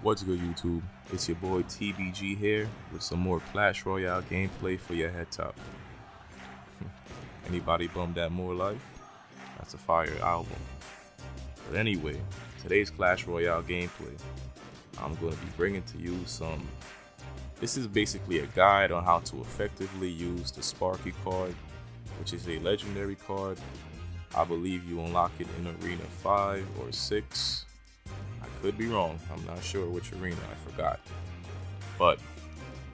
What's good, YouTube? It's your boy TBG here with some more Clash Royale gameplay for your head top. Anybody bummed at More Life? That's a fire album. But anyway, today's Clash Royale gameplay, I'm going to be bringing to you this is basically a guide on how to effectively use the Sparky card, which is a legendary card. I believe you unlock it in Arena 5 or 6. I could be wrong, I'm not sure which arena, I forgot. But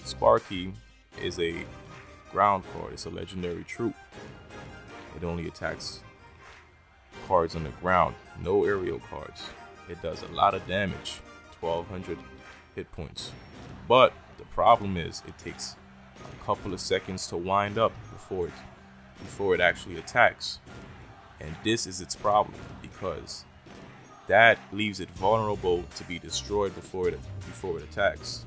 Sparky is a ground card, it's a legendary troop. It only attacks cards on the ground, no aerial cards. It does a lot of damage, 1200 hit points. But the problem is it takes a couple of seconds to wind up before it actually attacks. And this is its problem, because that leaves it vulnerable to be destroyed before it attacks.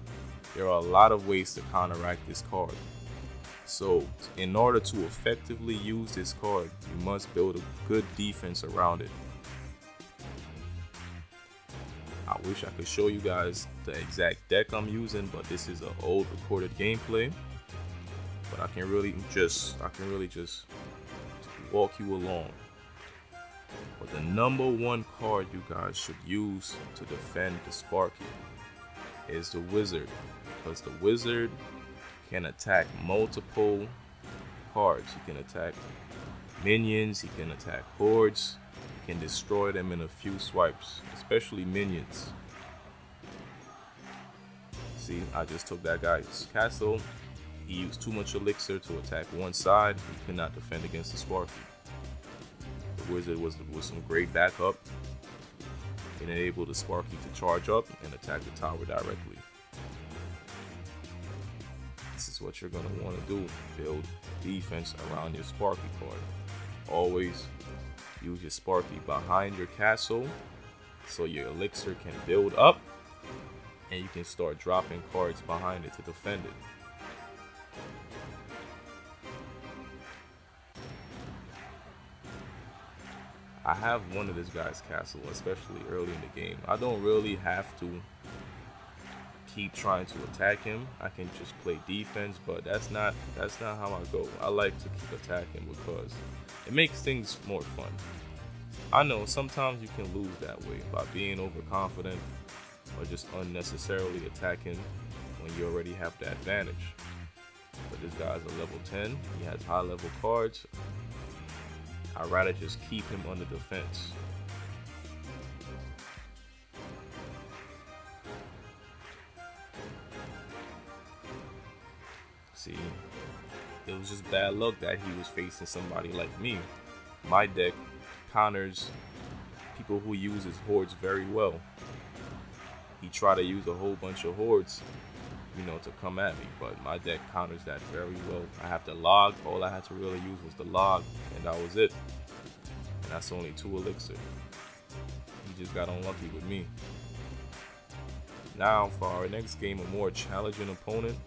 There are a lot of ways to counteract this card. So in order to effectively use this card, you must build a good defense around it. I wish I could show you guys the exact deck I'm using, but this is an old recorded gameplay. But I can really just walk you along. But the #1 card you guys should use to defend the Sparky is the Wizard, because the Wizard can attack multiple cards. He can attack minions, he can attack hordes, he can destroy them in a few swipes, especially minions. See, I just took that guy's castle. He used too much elixir to attack one side. He could not defend against the Sparky. The Wizard was some great backup and enabled the Sparky to charge up and attack the tower directly. This is what you're going to want to do: build defense around your Sparky card. Always use your Sparky behind your castle so your elixir can build up and you can start dropping cards behind it to defend it. I have one of this guy's castle, especially early in the game. I don't really have to keep trying to attack him. I can just play defense, but that's not how I go. I like to keep attacking because it makes things more fun. I know sometimes you can lose that way by being overconfident or just unnecessarily attacking when you already have the advantage. But this guy's a level 10. He has high level cards. I'd rather just keep him under defense. See, it was just bad luck that he was facing somebody like me. My deck counters people who uses hordes very well. He tried to use a whole bunch of hordes, to come at me, but my deck counters that very well. I have the log. All I had to really use was the log, and that was it. And that's only 2 elixir. He just got unlucky with me. Now for our next game, a more challenging opponent.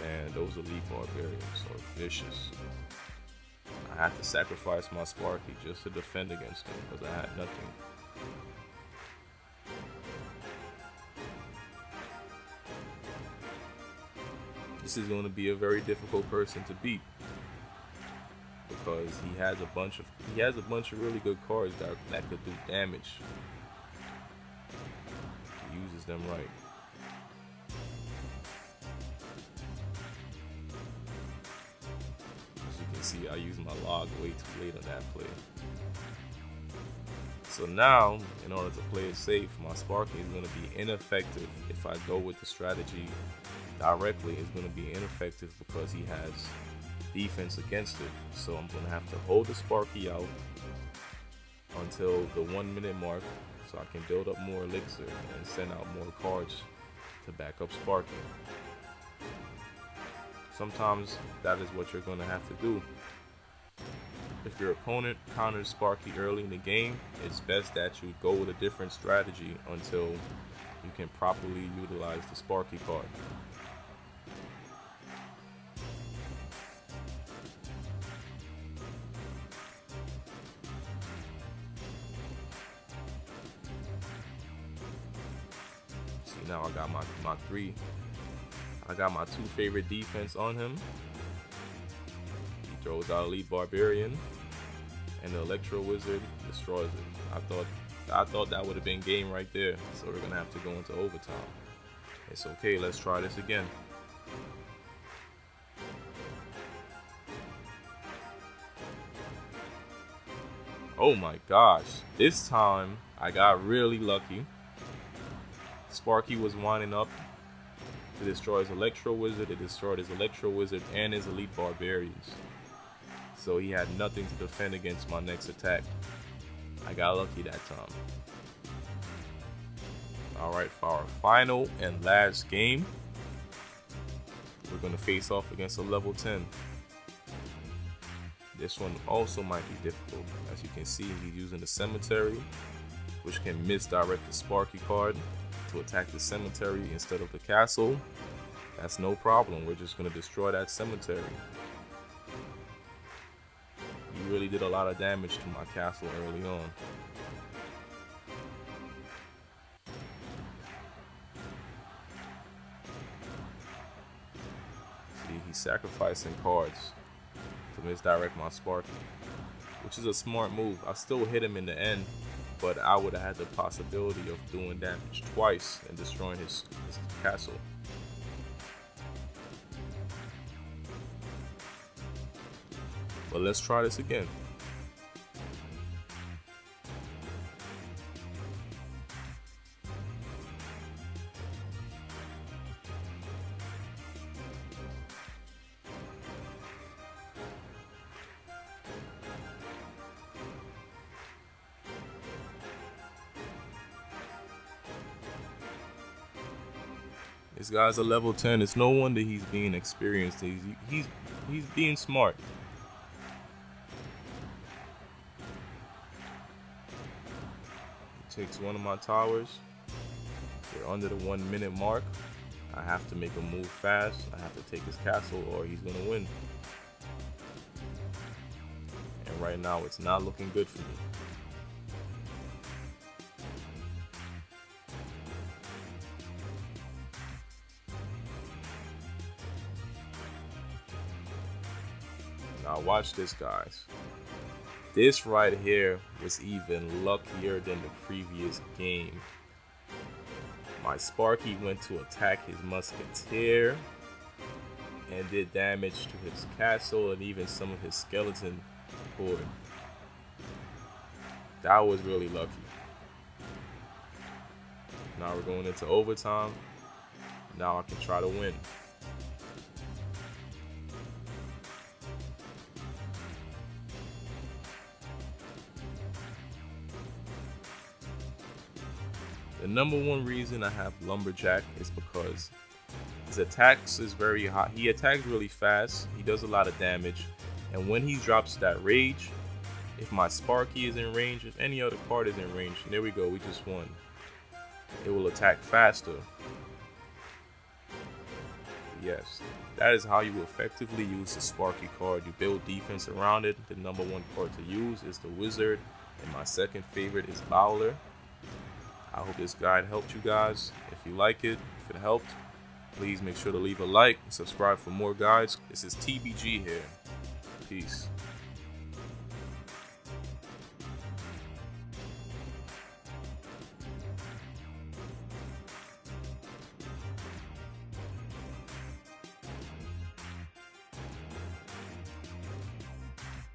Man, those elite barbarians are vicious. I had to sacrifice my Sparky just to defend against them because I had nothing. This is going to be a very difficult person to beat because he has a bunch of really good cards that could do damage. He uses them right. See, I used my log way too late on that play. So now, in order to play it safe, my Sparky is going to be ineffective. If I go with the strategy directly, it's going to be ineffective because he has defense against it. So I'm going to have to hold the Sparky out until the 1 minute mark so I can build up more elixir and send out more cards to back up Sparky. Sometimes that is what you're going to have to do. If your opponent counters Sparky early in the game, it's best that you go with a different strategy until you can properly utilize the Sparky card. Now I got my two favorite defense on him. He throws out Elite Barbarian, and the Electro Wizard destroys it. I thought that would have been game right there, so we're gonna have to go into overtime. It's okay, let's try this again. Oh my gosh, this time I got really lucky. Sparky was winding up to destroy his Electro Wizard. It destroyed his Electro Wizard and his Elite Barbarians. So he had nothing to defend against my next attack. I got lucky that time. Alright, for our final and last game, we're going to face off against a level 10. This one also might be difficult. As you can see, he's using the Cemetery, which can misdirect the Sparky card to attack the Cemetery instead of the castle. That's no problem. We're just going to destroy that Cemetery. He really did a lot of damage to my castle early on. See, he's sacrificing cards to misdirect my Sparky, which is a smart move. I still hit him in the end, but I would have had the possibility of doing damage twice and destroying his castle. But let's try this again. This guy's a level 10. It's no wonder he's being experienced. He's being smart. He takes one of my towers. We're under the 1 minute mark. I have to make a move fast. I have to take his castle or he's gonna win. And right now it's not looking good for me. Now watch this, guys. This right here was even luckier than the previous game. My Sparky went to attack his Musketeer and did damage to his castle and even some of his skeleton horde. That was really lucky. Now we're going into overtime. Now I can try to win. The number one reason I have Lumberjack is because his attacks is very hot. He attacks really fast. He does a lot of damage. And when he drops that rage, if my Sparky is in range, if any other card is in range, and there we go, we just won. It will attack faster. Yes, that is how you effectively use the Sparky card. You build defense around it. The number one card to use is the Wizard. And my second favorite is Bowler. I hope this guide helped you guys. If you like it, if it helped, please make sure to leave a like and subscribe for more guides. This is TBG here. Peace.